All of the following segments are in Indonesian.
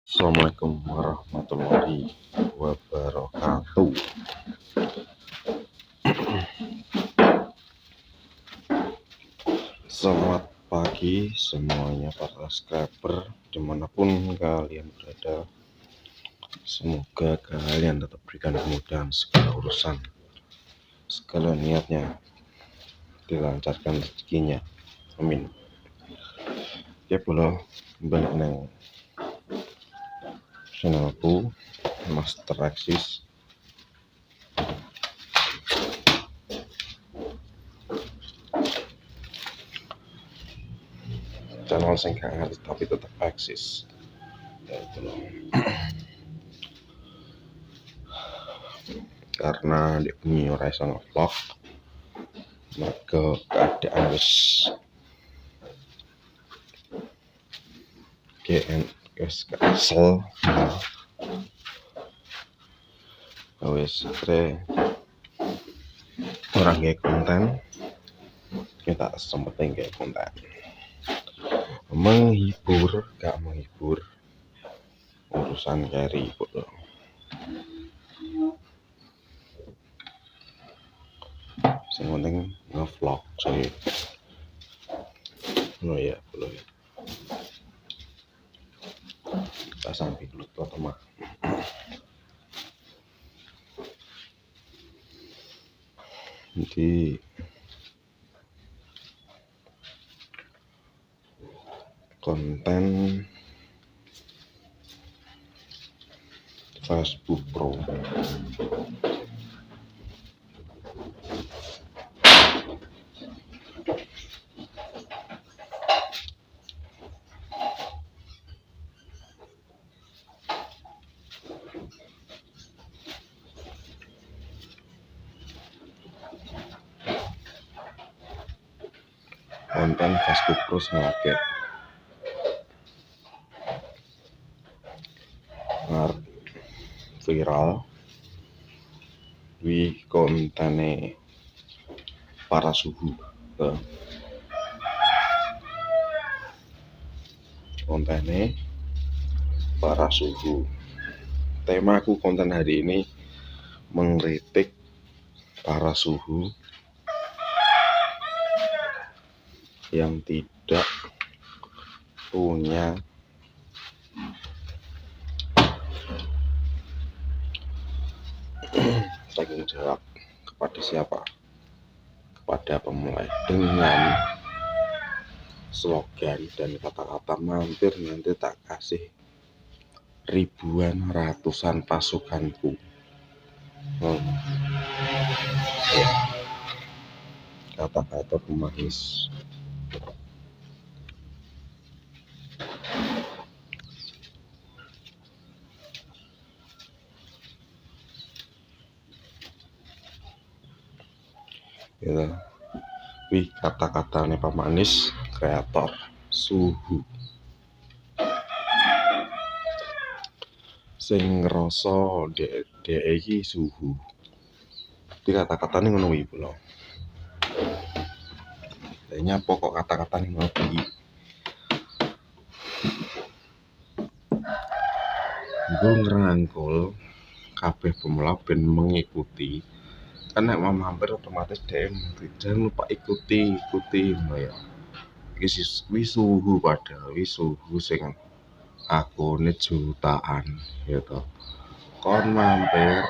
Assalamualaikum warahmatullahi wabarakatuh. Selamat pagi semuanya para subscriber dimanapun kalian berada. Semoga kalian tetap berikan kemudahan segala urusan, segala niatnya dilancarkan rezekinya. Amin. Ya boleh balik neng channelku Master Axis. Channel sing gak ngerti tapi tetap eksis. Ya itu loh. Karena di bumi ora iso ngevlog, mergo keadaan wis kesel, wis orang kayak konten, kita sempetin kayak konten menghibur, gak menghibur urusan kayak ribut loh. Yang penting ngevlog sih. Oh ya, belum ya. Kita sampai dulu teman. Jadi konten Facebook Pro sengaja viral di kontene para suhu, kontene para suhu. Temaku konten hari ini mengkritik para suhu yang tidak punya tanggung jawab kepada siapa? Kepada pemulai, dengan slogan dan kata-kata mampir nanti tak kasih ribuan ratusan pasukanku. Kata-kata pemanis. Gitu. Wih, kata-katanya pemanis kreator suhu sing ngerasa dhek iki suhu. Di kata-katanya ngono iki lho. Kayaknya pokok kata-katanya ngono iki. Gue ngerangkul kabeh pemula ben mengikuti. Kan nek mampir otomatis DM jangan lupa ikuti ya. Iki suhu padahal suhu sing akune jutaan gitu. Kon mampir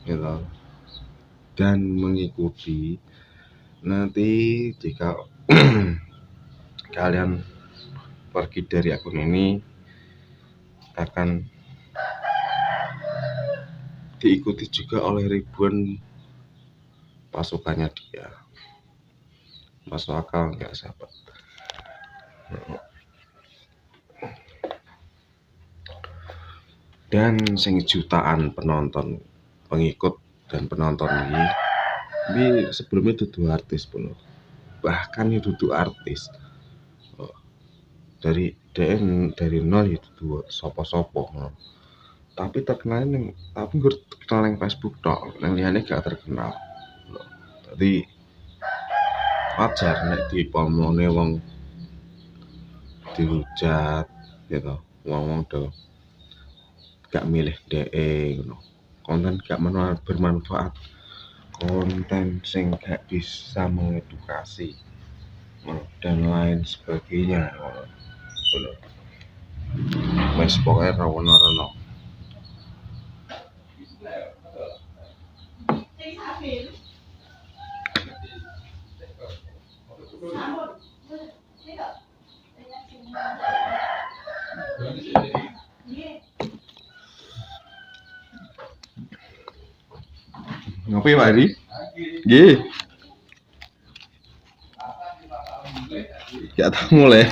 gitu dan mengikuti. Nanti jika kalian pergi dari akun ini akan diikuti juga oleh ribuan pasukannya dia. Masuk akal nggak sahabat? Dan sing jutaan penonton, pengikut dan penonton ini sebelumnya dudu artis pun, bahkan itu dudu artis. Dari nol itu sopo-sopo. Tapi terkenal tapi gue terkenal yang Facebook tok, yang liane gak terkenal. Jadi wajar nek dipomone wong dihujat gitu. Wong do gak milih DE ngono. Konten gak bermanfaat, konten sing gak bisa mengedukasi dan lain sebagainya ngono. Wes pokoke ra ono-ono. Ngopi Pak Adi? Nggih. Gak tau mulai.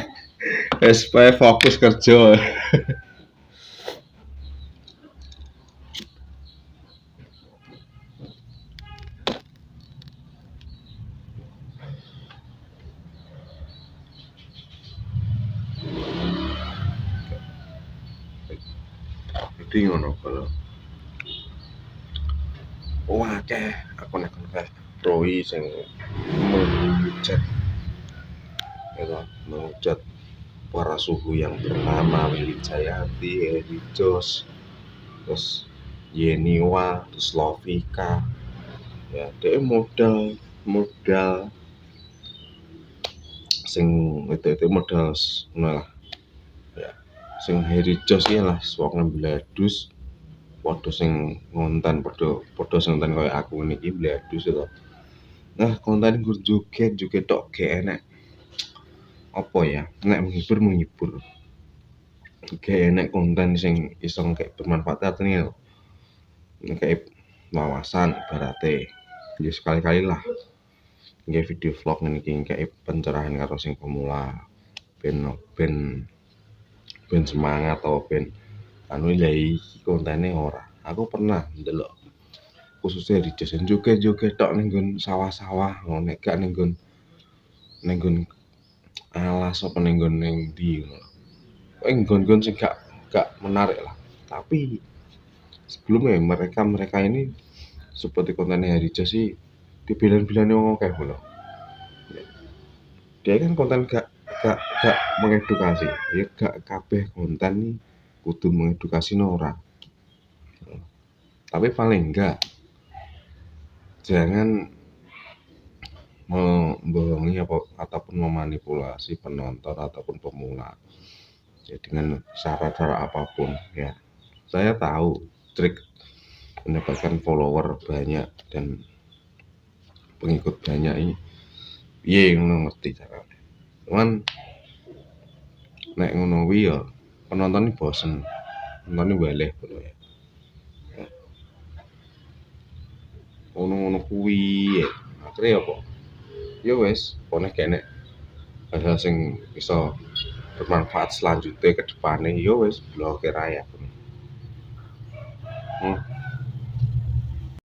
Supaya fokus kerja. Jadi ngono kalau akeh akun-akun Roi sing menghujat menghujat para suhu yang bernama Willy Jayanti, Eri Jos, terus Yeniwa, terus Lovika. Ya, dia modal sing itu modal ngono lah. Ya, sing Heri Jos iki lah wong mbledus padha sing ngonten padha sing ngonten koyo aku niki mbledus itu. Nah, konten gur joget tok gak enak. Apa ya? Nek menghibur. Gak enak konten sing iso kayak bermanfaat artinya lho. Kayak wawasan ibarate. Ya sekali-kali lah. Nggih video vlog ngene iki kayak pencerahan karo sing pemula. Ben semangat atau ben anu lha iki kontene ora. Aku pernah ndelok khususnya di desa joget tok ning nggon sawah-sawah ngono nek gak ning nggon alas apa ning nggon ning ndi ngono. Nggon-nggon sing gak menarik lah. Tapi sebelumnya mereka ini seperti kontennya Hari Jos sih dibilang-bilangnya wong akeh lho. Dia kan konten gak mengedukasi. Ya gak kabeh konten nih kudu mengedukasi ora. Tapi paling enggak jangan membohongi ataupun memanipulasi penonton ataupun pemula ya, dengan cara-cara apapun ya. Saya tahu trik mendapatkan follower banyak dan pengikut banyak ini ngono ngerti caranya. Cuman nek ngono kuwi ya penonton ini bosen, penonton ini weleh ngono ya. Ngono kuwi ya. Akhirnya apa? Ya wes, pokoknya kene hal sing iso bermanfaat selanjutnya ke depannya ya wes blokir aja.